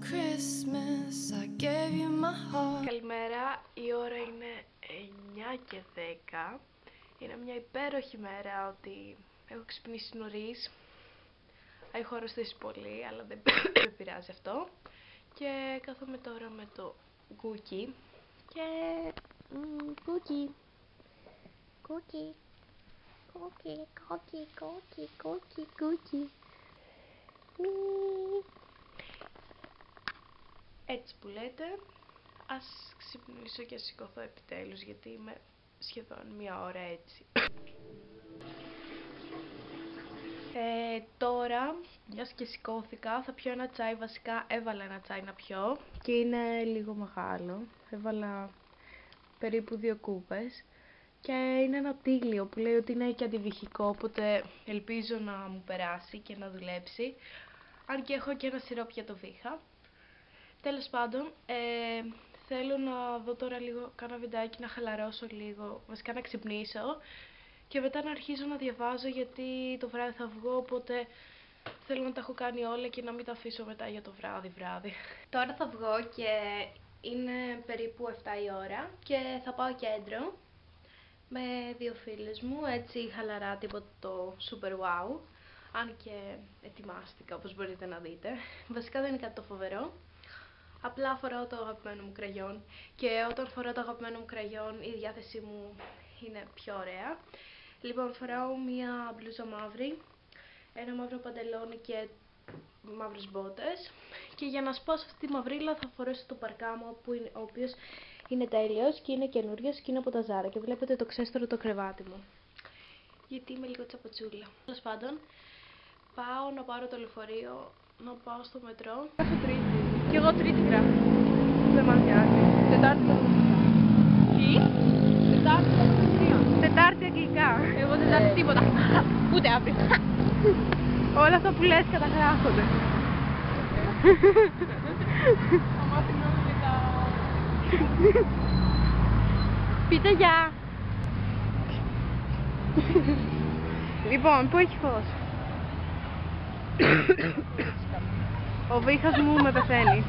Christmas I gave you my heart. Καλημέρα, η ώρα είναι 9 και 10. Είναι μια υπέροχη μέρα ότι έχω ξυπνήσει νωρίς. Έχω αρρωστήσει πολύ, αλλά δεν πειράζει αυτό. Και κάθομαι τώρα με το Cookie. Και... Cookie. Cookie. Cookie, cookie, cookie, cookie, cookie. Μη. Έτσι που λέτε, ας ξυπνήσω και σηκωθώ επιτέλους, γιατί είμαι σχεδόν μία ώρα έτσι. Τώρα, μιας και σηκώθηκα, θα πιω ένα τσάι. Βασικά έβαλα ένα τσάι να πιω και είναι λίγο μεγάλο. Έβαλα περίπου 2 κούπες και είναι ένα τίγλιο που λέει ότι είναι και αντιβυχικό, οπότε ελπίζω να μου περάσει και να δουλέψει. Αν και έχω και ένα σιρόπι για το βήχα. Τέλος πάντων, θέλω να δω τώρα λίγο, κάνω βιντεάκι να χαλαρώσω λίγο, βασικά να ξυπνήσω και μετά να αρχίζω να διαβάζω, γιατί το βράδυ θα βγω, οπότε θέλω να τα έχω κάνει όλα και να μην τα αφήσω μετά για το βράδυ. Τώρα θα βγω και είναι περίπου 7 η ώρα και θα πάω κέντρο με 2 φίλες μου, έτσι χαλαρά, τίποτα το super wow, αν και ετοιμάστηκα όπως μπορείτε να δείτε. Βασικά δεν είναι κάτι το φοβερό. Απλά φοράω το αγαπημένο μου κραγιόν και όταν φοράω το αγαπημένο μου κραγιόν η διάθεσή μου είναι πιο ωραία. Λοιπόν, φοράω μία μπλούζα μαύρη, ένα μαύρο παντελόνι και μαύρες μπότες και για να σπάσω αυτή τη μαυρίλα θα φορέσω το παρκάμο ο οποίος είναι τέλειος και είναι καινούριος και είναι από τα Zara και βλέπετε το ξέστορο το κρεβάτι μου, γιατί είμαι λίγο τσαπατσούλα. Τέλος πάντων, πάω να πάρω το λεωφορείο, να πάω στο μετρό. Έχω Τρίτη. Κι εγώ Τρίτη γράφω. Δεν μας νοιάζει. Τετάρτη θα δούμε. Τι? Τετάρτη θα δούμε. Τετάρτη αγγλικά. Εγώ Τετάρτη τίποτα. Ούτε αύριο. Όλα αυτά που λες καταγράφονται. Θα μάθουμε όλοι τα... Πείτε γεια. Λοιπόν, πού έχει φως? Ο βήχας μου με πεθαίνει.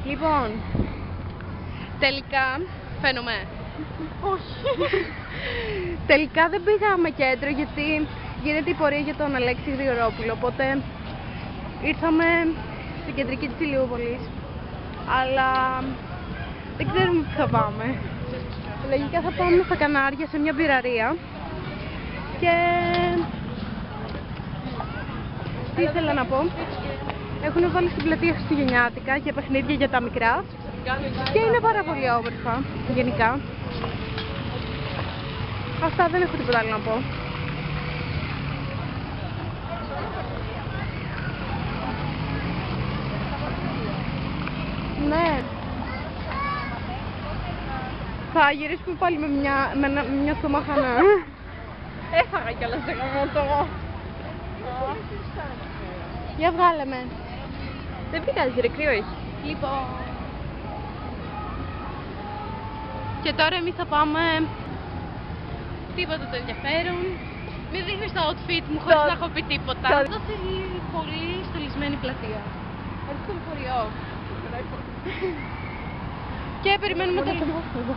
Λοιπόν, τελικά φαίνομαι. Όχι. Τελικά δεν πήγαμε κέντρο γιατί γίνεται η πορεία για τον Αλέξη Γρηγορόπουλο, οπότε ήρθαμε στην κεντρική της Ηλιούπολης, αλλά δεν ξέρουμε που θα πάμε. Λογικά θα πάμε στα Κανάρια σε μια μπειραρία και... τι ήθελα να πω, έχουν βάλει στην πλατεία χριστουγεννιάτικα και παιχνίδια για τα μικρά και είναι πάρα πολύ όμορφα γενικά. Αυτά, δεν έχω τίποτα άλλο να πω. Ναι. Θα γυρίσουμε πάλι με μια στομάχανα. Έφαγα κιόλας σε γαμώτο. Για βγάλε με. Δεν πειράζει ρε, κρύο έχει. Λοιπόν. Και τώρα εμείς θα πάμε... τίποτα το ενδιαφέρον. Μην δείχνεις το outfit μου χωρίς να έχω πει τίποτα. Εδώ θέλει πολύ στολισμένη πλατεία. Έρθει το λεωφορείο. Και περιμένουμε το λεωφορείο.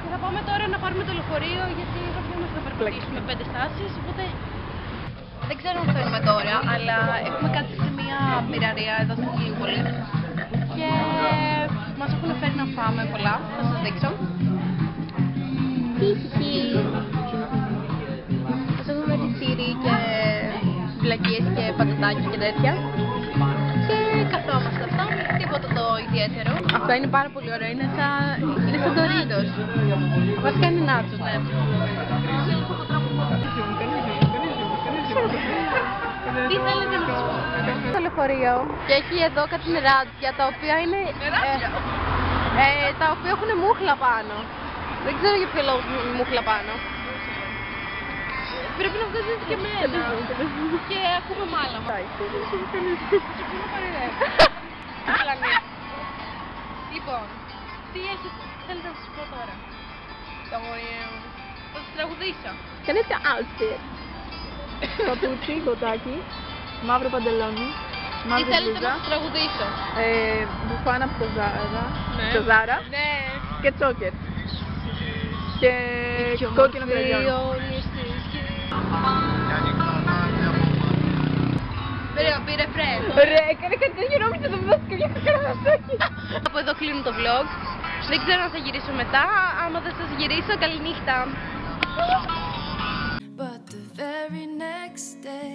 Και θα πάμε τώρα να πάρουμε το λεωφορείο, γιατί θα πιούμε να περπατήσουμε 5 στάσεις, οπότε... δεν ξέρω αν φέρνουμε τώρα, αλλά έχουμε κάτι σε μια μπειραρία εδώ στην Ηλιούπολη και μας έχουν φέρει να φάμε πολλά, θα σας δείξω. Μας έχουν φέρει τύρι και βλακίες και πατατάκια και τέτοια και καθόμαστε αυτά, τίποτα το ιδιαίτερο. Αυτά είναι πάρα πολύ ωραία, είναι σαν Doritos. Βασικά είναι νάτσος, ναι. Τι θέλετε να σας πω? Στο λεωφορείο και έχει εδώ κάτι νεράτια τα οποία είναι... τα οποία έχουν μούχλα πάνω. Δεν ξέρω για ποιο λόγο έχουν μούχλα πάνω. Πρέπει να βγάζετε και εμένα και ακούμε μάλαμα. Λοιπόν, τι θέλετε να σας πω τώρα? Θα σας τραγουδήσω. Κάνετε outfit. Παπούτσι, κοτάκι, μαύρο παντελόνι, Τι Μαύρη θέλετε μπλούζα. να σας τραγουδήσω? Μπουφάνα από το Ζάρα. Ναι. Το Ζάρα. Ναι. Και τσόκερ. Και κόκκινο κραγιόν. Ωραία, πήρε φρέν. Ωραία, έκανε κάτι τέτοιο, νόμιζα το δώσει και μια καραδαστάκι. Από εδώ κλείνω το vlog. Δεν ξέρω αν θα γυρίσω μετά. Άμα δεν σας γυρίσω, καληνύχτα. But the very next day